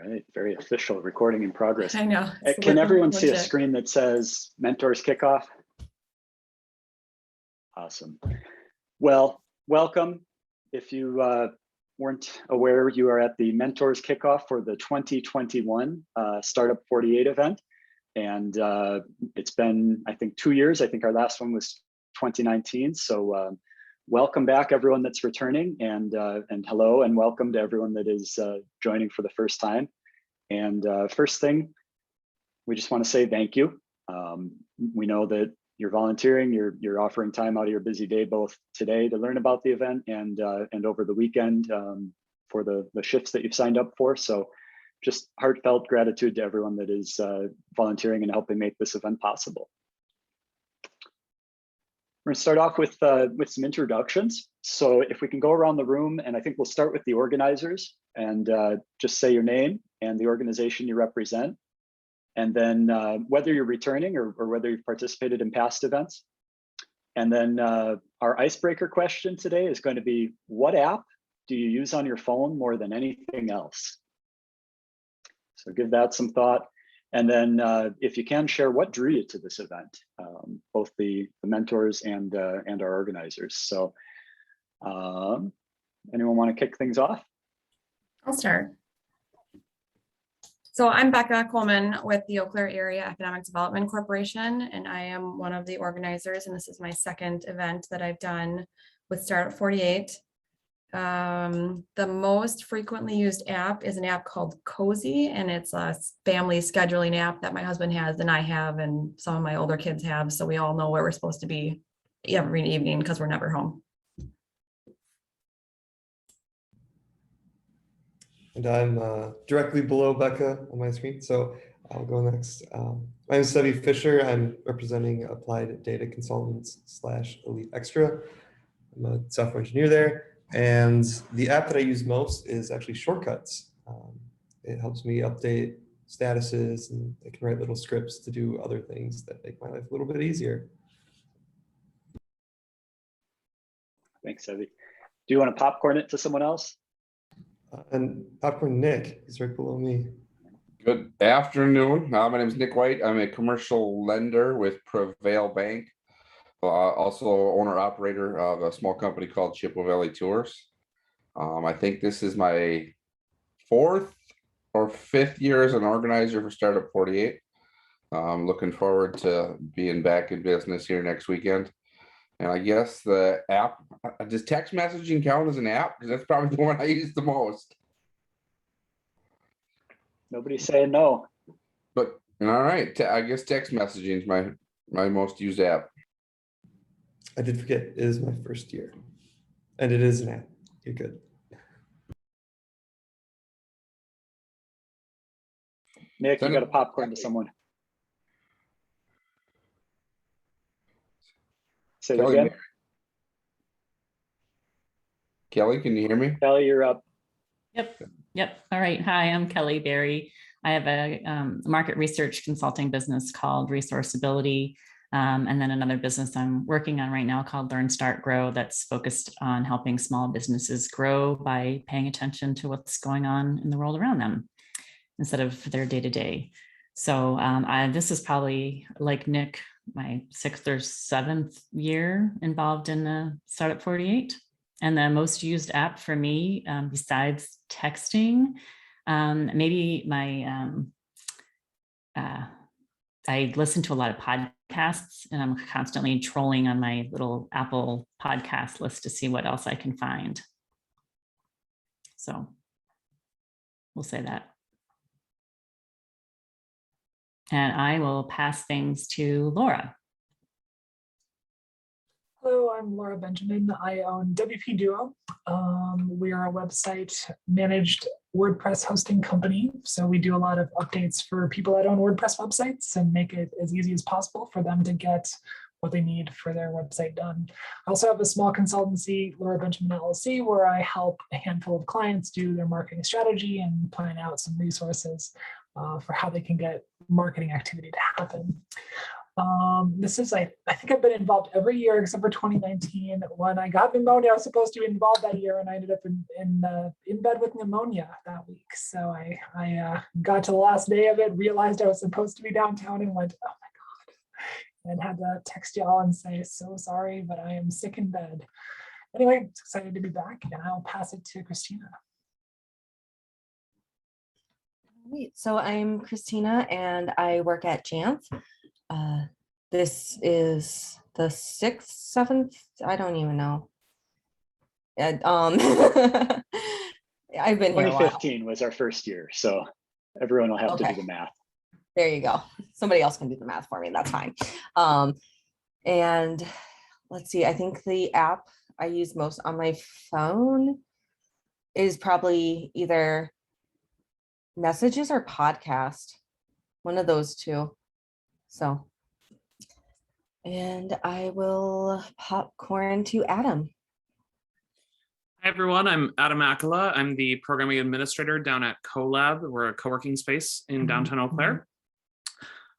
right, very official, recording in progress. I know. Can everyone see a screen that says Mentors Kickoff? Awesome. Well, welcome. If you weren't aware, you are at the Mentors Kickoff for the 2021 Startup 48 event. And it's been, I think, 2 years. I think our last one was 2019. So welcome back, everyone that's returning, and hello and welcome to everyone that is joining for the first time. And first thing, we just want to say thank you. We know that you're volunteering, you're offering time out of your busy day, both today to learn about the event and over the weekend for the shifts that you've signed up for. So just heartfelt gratitude to everyone that is volunteering and helping make this event possible. We're gonna start off with some introductions. So if we can go around the room, and I think we'll start with the organizers, and just say your name and the organization you represent. And then whether you're returning or whether you've participated in past events. And then our icebreaker question today is going to be, what app do you use on your phone more than anything else? So give that some thought. And then if you can, share what drew you to this event, both the mentors and our organizers. So anyone want to kick things off? I'll start. So I'm Becca Coleman with the Eau Claire Area Economic Development Corporation, and I am one of the organizers, and this is my second event that I've done with Startup 48. The most frequently used app is an app called Cozy, and it's a family scheduling app that my husband has and I have and some of my older kids have, so we all know where we're supposed to be every evening because we're never home. And I'm directly below Becca on my screen, so I'll go next. My name is Sevi Fisher. I'm representing Applied Data Consultants / Elite Extra. I'm a software engineer there, and the app that I use most is actually Shortcuts. It helps me update statuses, and I can write little scripts to do other things that make my life a little bit easier. Thanks, Sevi. Do you want to popcorn it to someone else? And Popcorn Nick is right below me. Good afternoon. My name is Nick White. I'm a commercial lender with Prevail Bank. Also owner operator of a small company called Chippewa Valley Tours. I think this is my 4th or 5th year as an organizer for Startup 48. I'm looking forward to being back in business here next weekend. And I guess the app, does text messaging count as an app? Because that's probably the one I use the most. Nobody's saying no. But all right, I guess text messaging is my most used app. I did forget, it is my first year. And it is an app. You're good. Nick, you got a popcorn to someone. Say that again. Kelly, can you hear me? Kelly, you're up. Yep. All right. Hi, I'm Kelly Berry. I have a market research consulting business called Resourceability, and then another business I'm working on right now called Learn, Start, Grow that's focused on helping small businesses grow by paying attention to what's going on in the world around them instead of their day-to-day. So this is probably, like Nick, my 6th or 7th year involved in the Startup 48. And the most used app for me, besides texting, maybe my, I listen to a lot of podcasts, and I'm constantly trolling on my little Apple podcast list to see what else I can find. So we'll say that. And I will pass things to Laura. Hello, I'm Laura Benjamin. I own WP Duo. We are a website managed WordPress hosting company. So we do a lot of updates for people that own WordPress websites and make it as easy as possible for them to get what they need for their website done. I also have a small consultancy, Laura Benjamin LLC, where I help a handful of clients do their marketing strategy and plan out some resources for how they can get marketing activity to happen. This is, I think I've been involved every year except for 2019. When I got pneumonia, I was supposed to be involved that year, and I ended up in bed with pneumonia that week. So I got to the last day of it, realized I was supposed to be downtown, and went, oh my God, and had to text y'all and say, so sorry, but I am sick in bed. Anyway, it's excited to be back, and I'll pass it to Christina. Great. So I'm Christina and I work at Jamf. This is the 6th, 7th, I don't even know. And, I've been here a while. 2015 was our first year, so everyone will have to Okay. do the math. There you go. Somebody else can do the math for me. That's fine. And let's see, I think the app I use most on my phone is probably either Messages or Podcast, one of those two. So, and I will popcorn to Adam. Hi, everyone. I'm Adam Akala. I'm the programming administrator down at CoLab. We're a co-working space in downtown Eau Claire.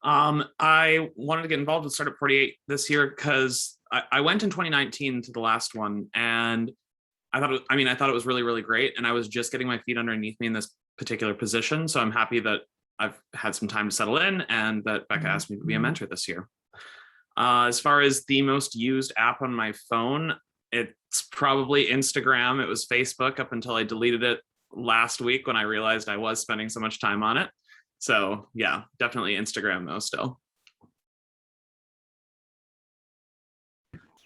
I wanted to get involved with Startup 48 this year because I went in 2019 to the last one, and I thought it was really, really great. And I was just getting my feet underneath me in this particular position. So I'm happy that I've had some time to settle in and that Becca asked me to be a mentor this year. As far as the most used app on my phone, it's probably Instagram. It was Facebook up until I deleted it last week when I realized I was spending so much time on it. So yeah, definitely Instagram though still.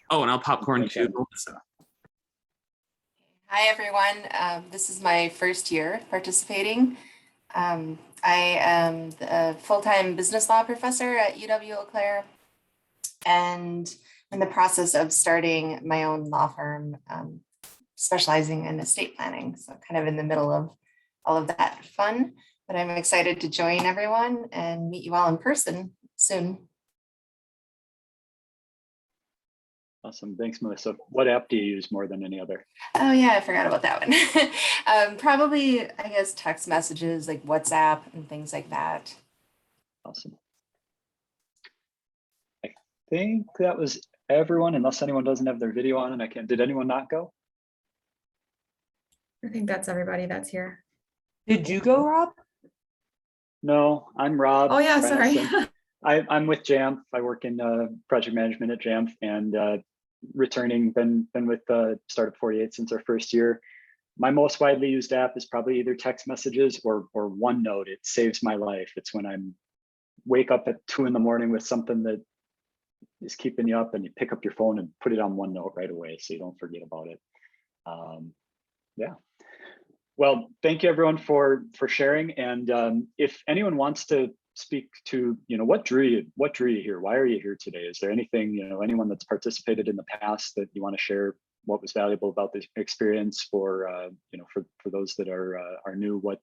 Oh, and I'll popcorn too, Melissa. Hi, everyone. This is my first year participating. I am a full-time business law professor at UW Eau Claire, and in the process of starting my own law firm, specializing in estate planning. So kind of in the middle of all of that fun, but I'm excited to join everyone and meet you all in person soon. Awesome. Thanks, Melissa. What app do you use more than any other? Oh yeah, I forgot about that one. Probably, I guess, text messages like WhatsApp and things like that. Awesome. I think that was everyone, unless anyone doesn't have their video on and I can't. Did anyone not go? I think that's everybody that's here. Did you go, Rob? No, I'm Rob. Oh yeah, sorry. Branson. I'm with Jamf. I work in project management at Jamf, and returning, been with Startup 48 since our first year. My most widely used app is probably either text messages or OneNote. It saves my life. It's when I'm wake up at 2 a.m. with something that is keeping you up, and you pick up your phone and put it on OneNote right away so you don't forget about it. Yeah. Well, thank you everyone for sharing. And if anyone wants to speak to, what drew you here? Why are you here today? Is there anything, anyone that's participated in the past that you want to share what was valuable about this experience for, for those that are new, what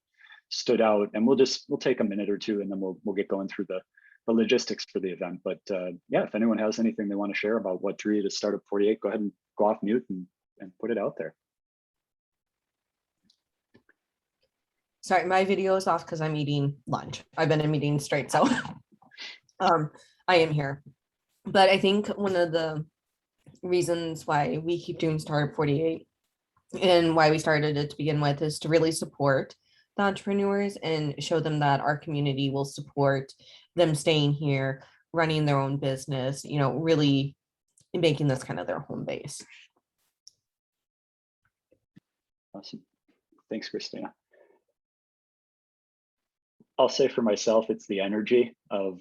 stood out? And we'll take a minute or two and then we'll get going through the logistics for the event. But yeah, if anyone has anything they want to share about what drew you to Startup 48, go ahead and go off mute and put it out there. Sorry, my video is off because I'm eating lunch. I've been in meetings straight, so I am here. But I think one of the reasons why we keep doing Startup 48 and why we started it to begin with is to really support the entrepreneurs and show them that our community will support them staying here, running their own business, really making this kind of their home base. Awesome. Thanks, Christina. I'll say for myself, it's the energy of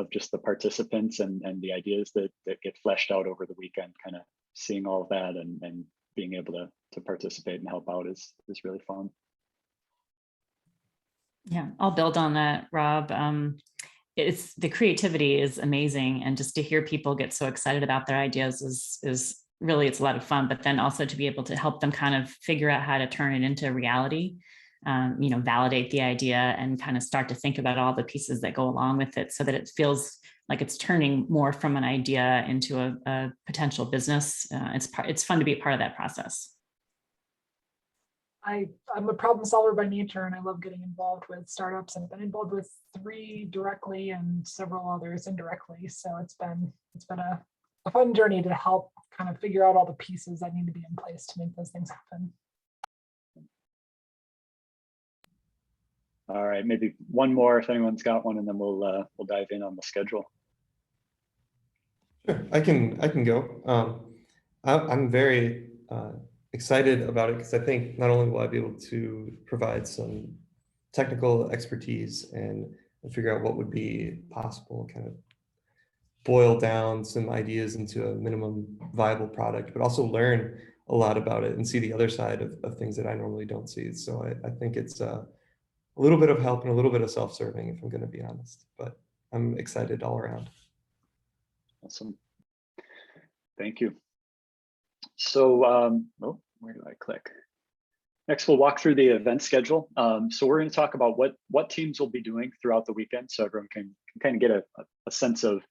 just the participants and the ideas that get fleshed out over the weekend. Kind of seeing all of that and being able to participate and help out is really fun. Yeah, I'll build on that, Rob. It's the creativity is amazing, and just to hear people get so excited about their ideas is really, it's a lot of fun. But then also to be able to help them kind of figure out how to turn it into reality. Validate the idea and kind of start to think about all the pieces that go along with it so that it feels like it's turning more from an idea into a potential business. It's fun to be a part of that process. I'm a problem solver by nature, and I love getting involved with startups. I've been involved with 3 directly and several others indirectly. So it's been a fun journey to help kind of figure out all the pieces that need to be in place to make those things happen. All right, maybe one more if anyone's got one, and then we'll dive in on the schedule. Sure, I can go. I'm very excited about it because I think not only will I be able to provide some technical expertise and figure out what would be possible, kind of boil down some ideas into a minimum viable product, but also learn a lot about it and see the other side of things that I normally don't see. So I think it's a little bit of help and a little bit of self-serving, if I'm going to be honest, but I'm excited all around. Awesome. Thank you. So, where do I click? Next, we'll walk through the event schedule. So we're going to talk about what teams will be doing throughout the weekend, so everyone can kind of get a sense of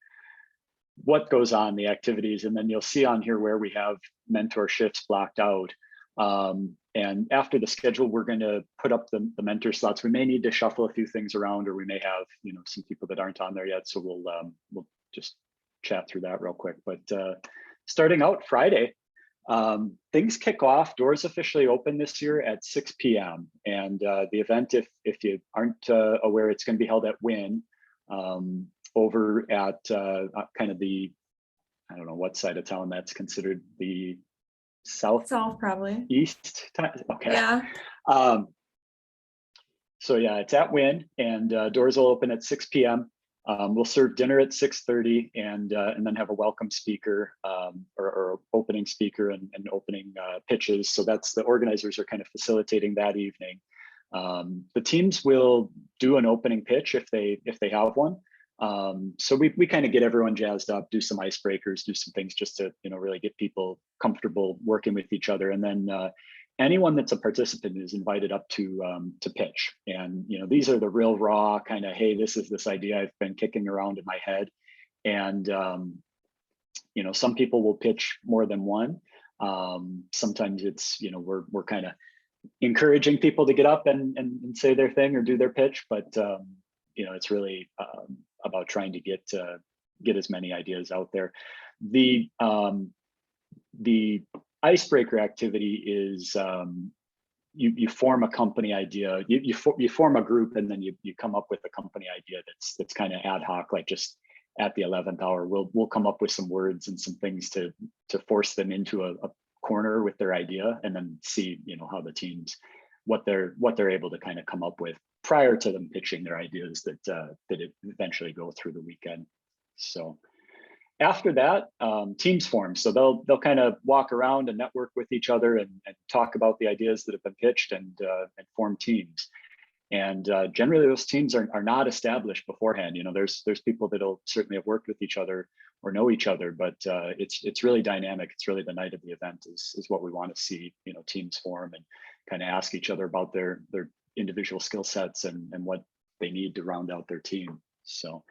what goes on, the activities, and then you'll see on here where we have mentor shifts blocked out. And after the schedule, we're going to put up the mentor slots. We may need to shuffle a few things around, or we may have some people that aren't on there yet. So we'll just chat through that real quick. But starting out Friday, things kick off. Doors officially open this year at 6 p.m. And the event, if you aren't aware, it's going to be held at Wynn over at kind of the, I don't know what side of town that's considered, the south Probably. east. Okay. Yeah. So yeah, it's at Wynn, and doors will open at 6 p.m. We'll serve dinner at 6:30, and then have a welcome speaker or opening speaker and opening pitches. So that's, the organizers are kind of facilitating that evening. The teams will do an opening pitch if they have one. So we kind of get everyone jazzed up, do some icebreakers, do some things just to really get people comfortable working with each other, and then anyone that's a participant is invited up to pitch. And these are the real raw kind of, hey, this is this idea I've been kicking around in my head, and some people will pitch more than one. Sometimes it's we're kind of encouraging people to get up and say their thing or do their pitch, but it's really about trying to get as many ideas out there. The icebreaker activity is you form a company idea, you form a group, and then you come up with a company idea that's kind of ad hoc, like just at the 11th hour, we'll come up with some words and some things to force them into a corner with their idea, and then see how the teams, what they're able to kind of come up with prior to them pitching their ideas that eventually go through the weekend. So after that, teams form. So they'll kind of walk around and network with each other and talk about the ideas that have been pitched and form teams. And generally those teams are not established beforehand. There's people that'll certainly have worked with each other or know each other, but it's really dynamic. It's really the night of the event is what we want to see, teams form and kind of ask each other about their individual skill sets and what they need to round out their team. So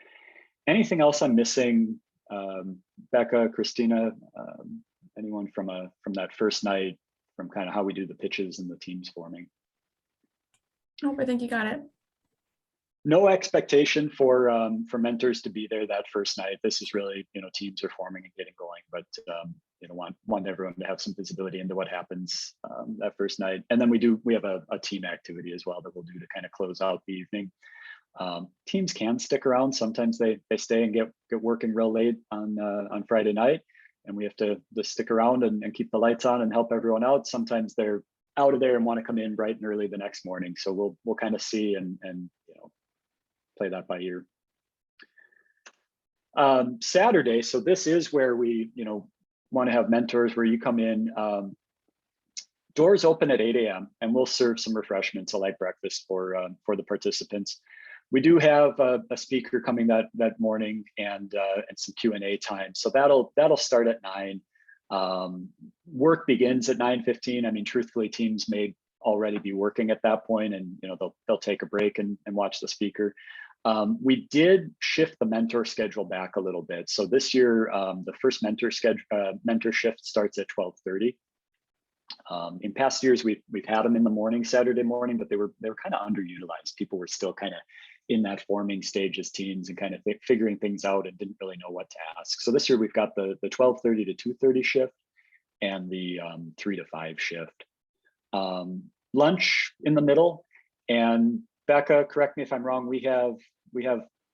anything else I'm missing? Becca, Christina, anyone from that first night, from kind of how we do the pitches and the teams forming? Oh, I think you got it. No expectation for mentors to be there that first night. This is really, teams are forming and getting going, but want everyone to have some visibility into what happens that first night. And then we have a team activity as well that we'll do to kind of close out the evening. Teams can stick around. Sometimes they stay and get working real late on Friday night, and we have to stick around and keep the lights on and help everyone out. Sometimes they're out of there and want to come in bright and early the next morning. So we'll kind of see and play that by ear. Saturday, so this is where we want to have mentors, where you come in. Doors open at 8 a.m. and we'll serve some refreshments, a light breakfast for the participants. We do have a speaker coming that morning and some Q&A time. So that'll start at 9. Work begins at 9:15. I mean, truthfully, teams may already be working at that point, and they'll take a break and watch the speaker. We did shift the mentor schedule back a little bit. So this year, the first mentor shift starts at 12:30. In past years, we've had them in the morning, Saturday morning, but they were kind of underutilized. People were still kind of in that forming stage as teams and kind of figuring things out and didn't really know what to ask. So this year we've got the 12:30 to 2:30 shift and the 3 to 5 shift. Lunch in the middle. And Becca, correct me if I'm wrong, we have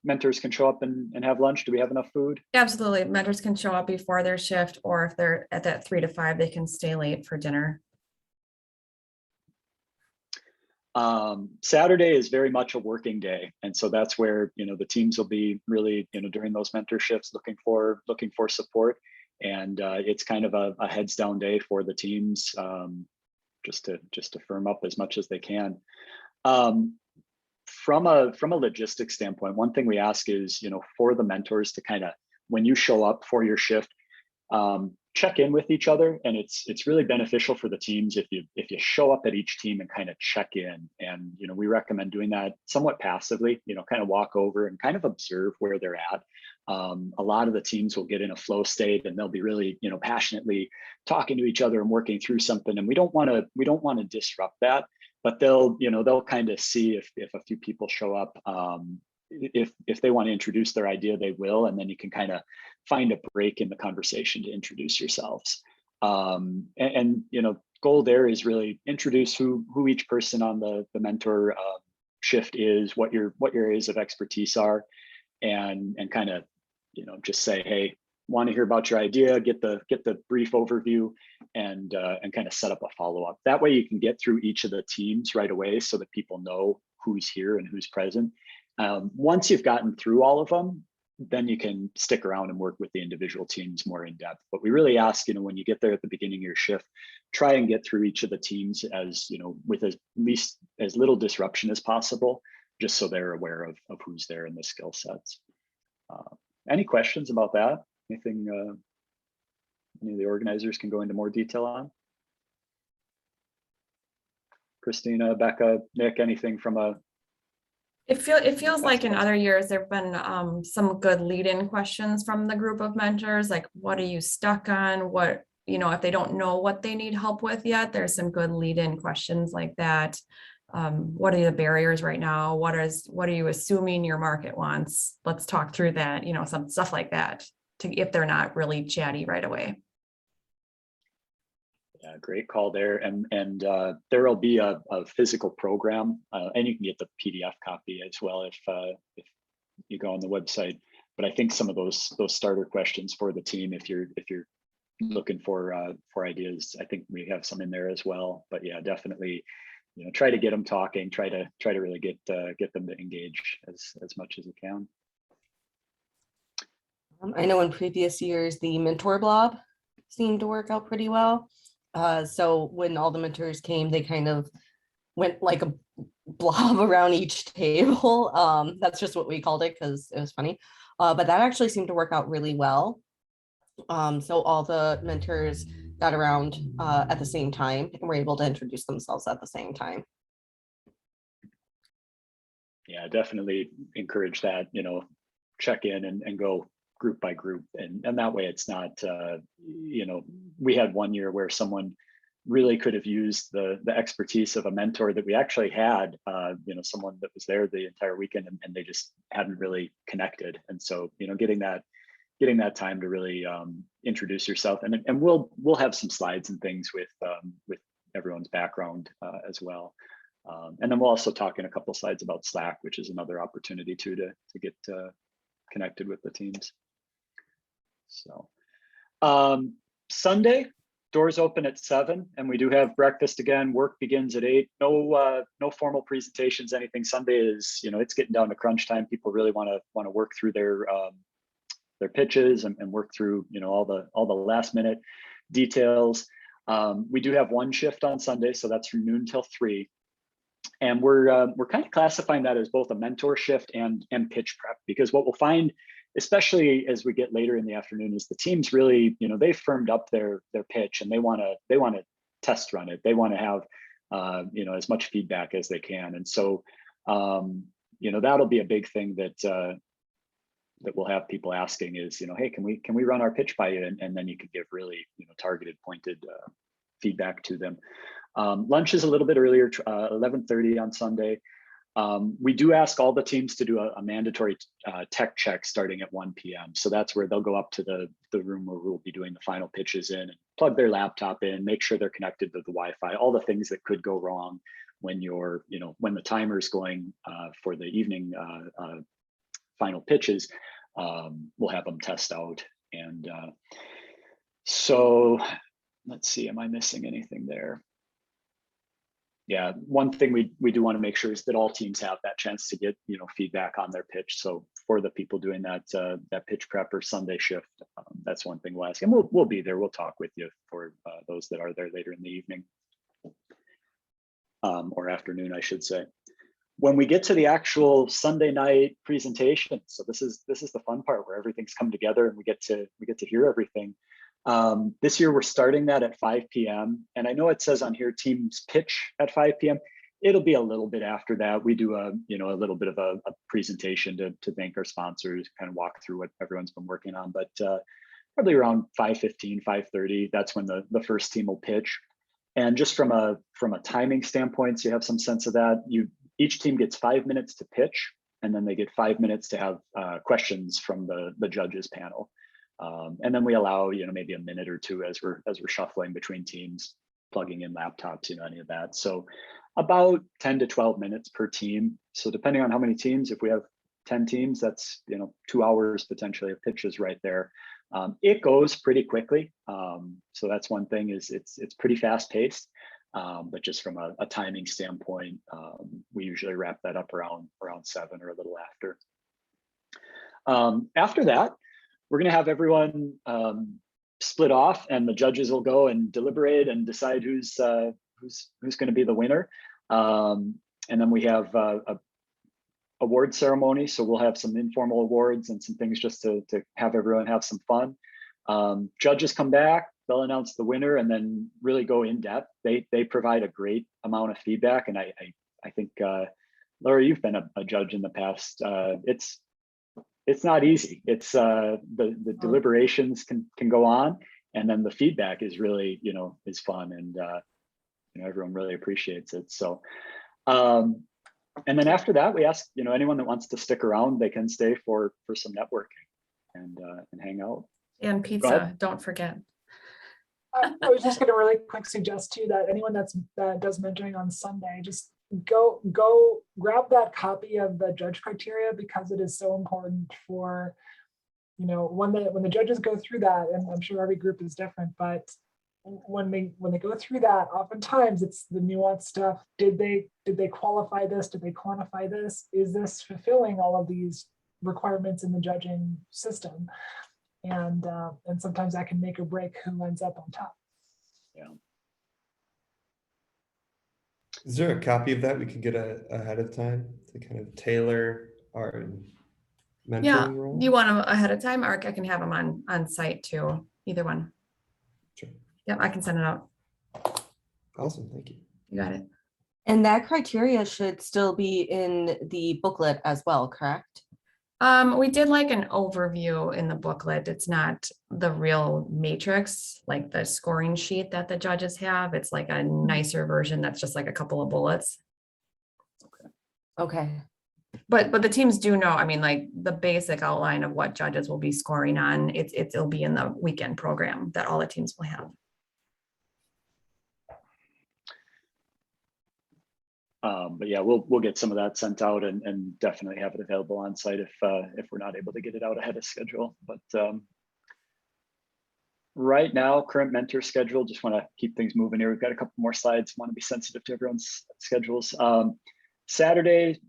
mentors can show up and have lunch. Do we have enough food? Absolutely. Mentors can show up before their shift, or if they're at that 3 to 5, they can stay late for dinner. Saturday is very much a working day. And so that's where, the teams will be really, during those mentorships looking for support. And it's kind of a heads down day for the teams, just to firm up as much as they can. From a logistics standpoint, one thing we ask is, for the mentors to kind of, when you show up for your shift, check in with each other. And it's really beneficial for the teams if you show up at each team and kind of check in. And, we recommend doing that somewhat passively, kind of walk over and kind of observe where they're at. A lot of the teams will get in a flow state and they'll be really, passionately talking to each other and working through something. And we don't want to disrupt that, but they'll kind of see if a few people show up. If they want to introduce their idea, they will, and then you can kind of find a break in the conversation to introduce yourselves. And goal there is really introduce who each person on the mentor shift is, what your areas of expertise are, and kind of just say, hey, want to hear about your idea, get the brief overview, and kind of set up a follow-up. That way you can get through each of the teams right away so that people know who's here and who's present. Once you've gotten through all of them, then you can stick around and work with the individual teams more in depth. But we really ask, when you get there at the beginning of your shift, try and get through each of the teams as, with as little disruption as possible, just so they're aware of who's there and the skill sets. Any questions about that? Anything any of the organizers can go into more detail on? Christina, Becca, Nick, anything from a... It feels like in other years, there've been some good lead-in questions from the group of mentors, like what are you stuck on? What, if they don't know what they need help with yet, there's some good lead-in questions like that. What are the barriers right now? What are you assuming your market wants? Let's talk through that, some stuff like that, if they're not really chatty right away. Yeah, great call there. And there will be a physical program, and you can get the PDF copy as well if you go on the website. But I think some of those starter questions for the team, if you're looking for ideas, I think we have some in there as well. But yeah, definitely, try to get them talking. Try to really get them to engage as much as you can. I know in previous years the mentor blob seemed to work out pretty well. So when all the mentors came, they kind of went like a blob around each table. That's just what we called it because it was funny. But that actually seemed to work out really well. So all the mentors got around at the same time and were able to introduce themselves at the same time. Yeah, definitely encourage that, check in and go group by group. And that way it's not, we had one year where someone really could have used the expertise of a mentor that we actually had, someone that was there the entire weekend and they just hadn't really connected. And so, getting that time to really introduce yourself, and we'll have some slides and things with everyone's background as well. And then we'll also talk in a couple slides about Slack, which is another opportunity too to get connected with the teams. So Sunday, doors open at 7, and we do have breakfast again. Work begins at 8. No formal presentations, anything. Sunday is, it's getting down to crunch time. People really want to work through their pitches and work through, all the last minute details. We do have one shift on Sunday, so that's from noon till 3. And we're kind of classifying that as both a mentor shift and pitch prep, because what we'll find, especially as we get later in the afternoon, is the teams really, they've firmed up their pitch and they want to test run it. They want to have as much feedback as they can. And so that'll be a big thing that we'll have people asking is, hey, can we run our pitch by you? And then you can give really targeted, pointed feedback to them. Lunch is a little bit earlier, 11:30 on Sunday. We do ask all the teams to do a mandatory tech check starting at 1 p.m. So that's where they'll go up to the room where we'll be doing the final pitches in and plug their laptop in, make sure they're connected to the Wi-Fi, all the things that could go wrong when you're, when the timer's going for the evening final pitches. We'll have them test out. And so let's see, am I missing anything there? Yeah, one thing we do want to make sure is that all teams have that chance to get feedback on their pitch. So for the people doing that pitch prep or Sunday shift, that's one thing we'll ask, and we'll be there. We'll talk with you for those that are there later in the evening or afternoon, I should say. When we get to the actual Sunday night presentation, so this is the fun part where everything's come together and we get to hear everything. This year we're starting that at 5 p.m. and I know it says on here teams pitch at 5 p.m. It'll be a little bit after that. We do a little bit of a presentation to thank our sponsors, kind of walk through what everyone's been working on, but probably around 5:15, 5:30, that's when the first team will pitch. And just from a timing standpoint, so you have some sense of that, each team gets 5 minutes to pitch, and then they get 5 minutes to have questions from the judges panel. And then we allow, maybe a minute or two as we're shuffling between teams, plugging in laptops, any of that. So about 10 to 12 minutes per team. So depending on how many teams, if we have 10 teams, that's 2 hours potentially of pitches right there. It goes pretty quickly. So that's one thing, is it's pretty fast paced. But just from a timing standpoint, we usually wrap that up around 7 or a little after. After that, we're going to have everyone split off, and the judges will go and deliberate and decide who's going to be the winner. And then we have a award ceremony, so we'll have some informal awards and some things just to have everyone have some fun. Judges come back, they'll announce the winner, and then really go in depth. They provide a great amount of feedback, and I think Laura, you've been a judge in the past. It's not easy. It's the deliberations can go on, and then the feedback is really is fun, and everyone really appreciates it. So and then after that, we ask anyone that wants to stick around, they can stay for some networking and hang out. And pizza, don't forget. I was just going to really quick suggest too that anyone that does mentoring on Sunday, just go grab that copy of the judge criteria, because it is so important for when the judges go through that, and I'm sure every group is different, but when they go through that, oftentimes it's the nuanced stuff. Did they qualify this? Did they quantify this? Is this fulfilling all of these requirements in the judging system? And sometimes that can make or break who ends up on top. Yeah. Is there a copy of that we could get ahead of time to kind of tailor our mentoring role? You want them ahead of time, or I can have them on site too. Either one. Sure. Yep, I can send it out. Awesome, thank you. You got it. And that criteria should still be in the booklet as well, correct? We did like an overview in the booklet. It's not the real matrix, like the scoring sheet that the judges have. It's like a nicer version that's just like a couple of bullets. Okay. But the teams do know, I mean, like the basic outline of what judges will be scoring on, it'll be in the weekend program that all the teams will have. But yeah, we'll get some of that sent out and definitely have it available on site if we're not able to get it out ahead of schedule. But right now, current mentor schedule, just want to keep things moving here. We've got a couple more slides, want to be sensitive to everyone's schedules. Saturday,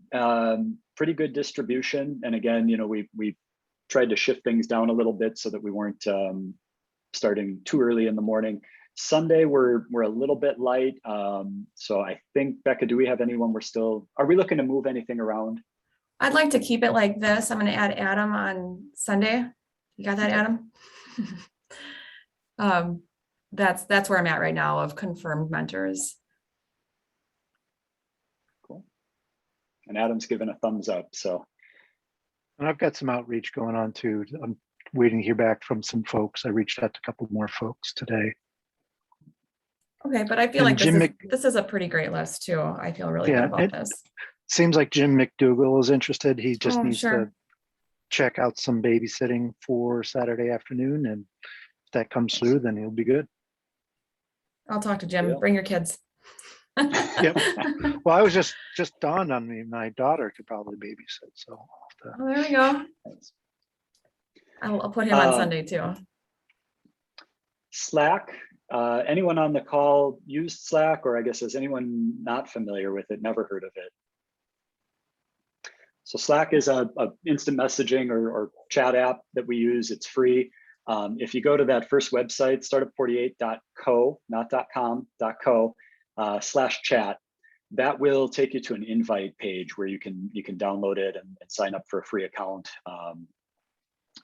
pretty good distribution. And again, we tried to shift things down a little bit so that we weren't starting too early in the morning. Sunday, we're a little bit light. So I think, Becca, do we have anyone are we looking to move anything around? I'd like to keep it like this. I'm going to add Adam on Sunday. You got that, Adam? That's where I'm at right now of confirmed mentors. Cool. And Adam's given a thumbs up, so. And I've got some outreach going on too. I'm waiting to hear back from some folks. I reached out to a couple more folks today. Okay, but I feel And like Jim this is a pretty great list too. I feel really good Yeah, about this. Seems like Jim McDougal is interested. He just Oh, needs to sure. check out some babysitting for Saturday afternoon, and if that comes through, then he'll be good. I'll talk to Jim. Yeah. Bring your kids. Yep. Well, I was just dawned on me, my daughter could probably babysit, so I'll have to- Oh, there we go. Thanks. I'll put him on Um, Sunday too. Slack, anyone on the call used Slack, or I guess is anyone not familiar with it, never heard of it? So Slack is a instant messaging or chat app that we use. It's free. If you go to that first website, startup48.co, not .com, .co, /chat, that will take you to an invite page where you can download it and sign up for a free account.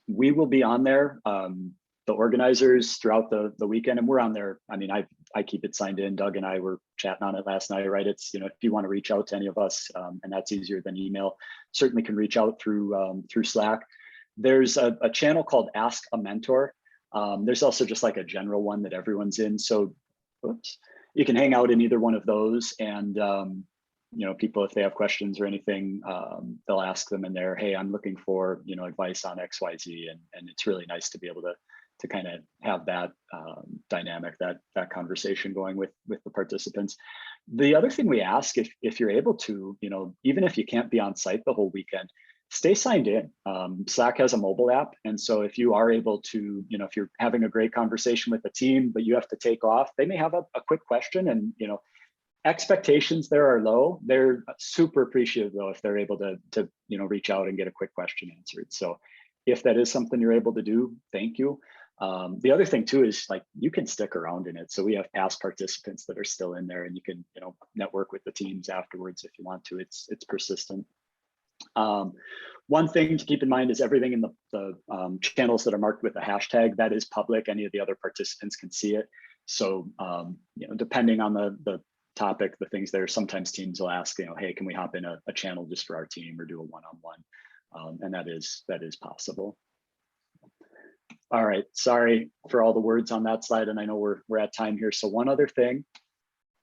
We will be on there, the organizers, throughout the weekend, and we're on there. I mean, I keep it signed in. Doug and I were chatting on it last night, right? It's, if you want to reach out to any of us, and that's easier than email, certainly can reach out through Slack. There's a channel called Ask a Mentor. There's also just like a general one that everyone's in. So, oops, you can hang out in either one of those, and people, if they have questions or anything, they'll ask them in there. Hey, I'm looking for advice on XYZ, and it's really nice to be able to kind of have that dynamic, that conversation going with the participants. The other thing we ask, if you're able to, even if you can't be on site the whole weekend, stay signed in. Slack has a mobile app, and so if you are able to, if you're having a great conversation with the team, but you have to take off, they may have a quick question, and expectations there are low. They're super appreciative though if they're able to reach out and get a quick question answered. So if that is something you're able to do, thank you. The other thing too is, like, you can stick around in it. So we have past participants that are still in there, and you can network with the teams afterwards if you want to. It's persistent. One thing to keep in mind is everything in the channels that are marked with a hashtag, that is public. Any of the other participants can see it. So depending on the topic, the things there, sometimes teams will ask, hey, can we hop in a channel just for our team or do a one-on-one? And that is possible. All right, sorry for all the words on that slide, and I know we're at time here. So one other thing,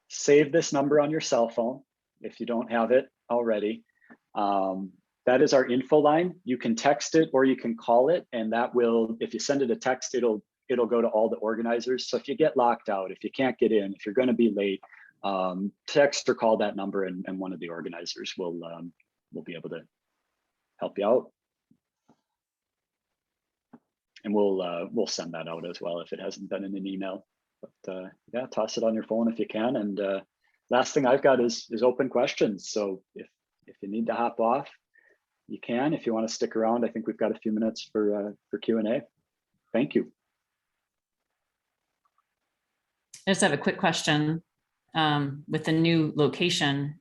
save this number on your cell phone if you don't have it already. That is our info line. You can text it or you can call it, and that will, if you send it a text, it'll go to all the organizers. So if you get locked out, if you can't get in, if you're going to be late, text or call that number, and one of the organizers will be able to help you out. And we'll send that out as well if it hasn't been in an email. But yeah, toss it on your phone if you can. And last thing I've got is open questions. So if you need to hop off, you can. If you want to stick around, I think we've got a few minutes for Q&A. Thank you. I just have a quick question. With the new location,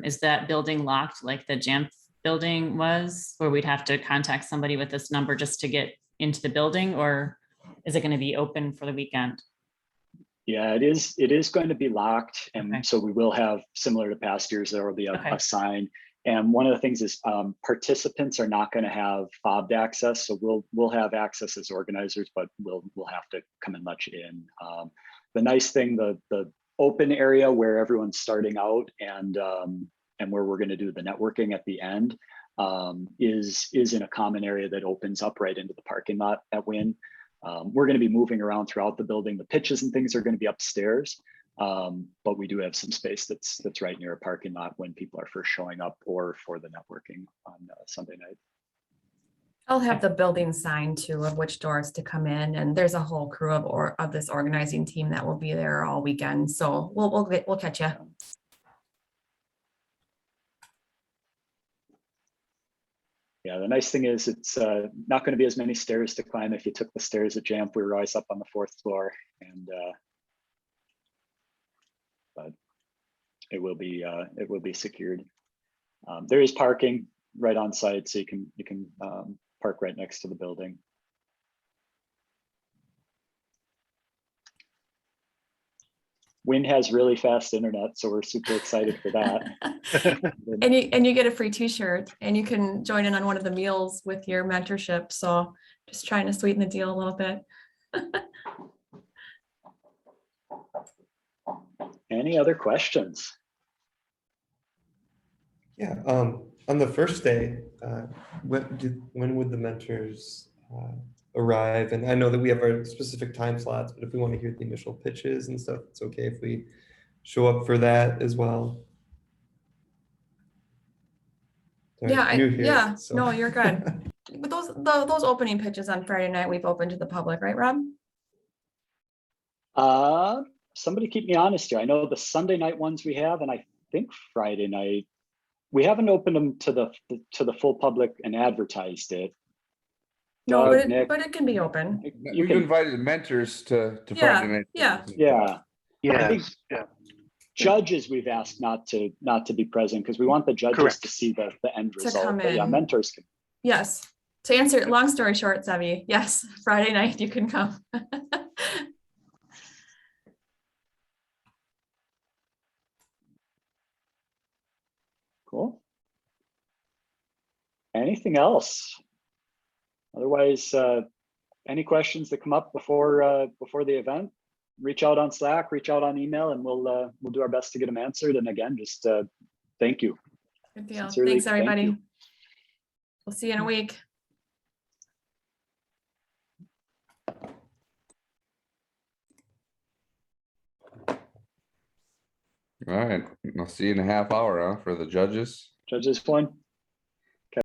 is that building locked like the Jamf building was, where we'd have to contact somebody with this number just to get into the building, or is it going to be open for the weekend? Yeah, it is going to be locked. And Okay. so we will have, similar to past years, there will be Okay. a sign. And one of the things is participants are not going to have fobbed access. So we'll have access as organizers, but we'll have to come and let you in. The nice thing, the open area where everyone's starting out and where we're going to do the networking at the end is in a common area that opens up right into the parking lot at Wynn. We're going to be moving around throughout the building. The pitches and things are going to be upstairs, but we do have some space that's right near a parking lot when people are first showing up or for the networking on Sunday night. I'll have the building sign too of which doors to come in, and there's a whole crew of this organizing team that will be there all weekend. So we'll catch you. Yeah, the nice thing is it's not going to be as many stairs to climb. If you took the stairs at Jamf, we were always up on the 4th floor, and but it will be secured. There is parking right on site, so you can park right next to the building. Wynn has really fast internet, so we're super excited for that. And you get a free t-shirt, and you can join in on one of the meals with your mentorship. So just trying to sweeten the deal a little bit. Any other questions? Yeah, on the first day, when would the mentors arrive? And I know that we have our specific time slots, but if we want to hear the initial pitches and stuff, it's okay if we show up for that as well. Sorry, Yeah, new here, yeah, so- no, you're good. But those opening pitches on Friday night, we've opened to the public, right, Rob? Somebody keep me honest here. I know the Sunday night ones we have, and I think Friday night, we haven't opened them to the full public and advertised it. No, Doug, but Nick, but it can be open. you We've can, invited mentors to Yeah, Friday night. yeah. yeah. Yes, yeah, Judges, we've asked not to be present because we want the judges Correct. to see the end To result. come But yeah, in. mentors can. Yes. To answer, long story short, Sevi, yes, Friday night you can come. Cool. Anything else? Otherwise, any questions that come up before the event, reach out on Slack, reach out on email, and we'll do our best to get them answered. And again, just thank you. Good deal. Sincerely, Thanks, thank everybody. you. We'll see you in a week. All right, I'll see you in a half hour, huh, for the judges. Judges, one.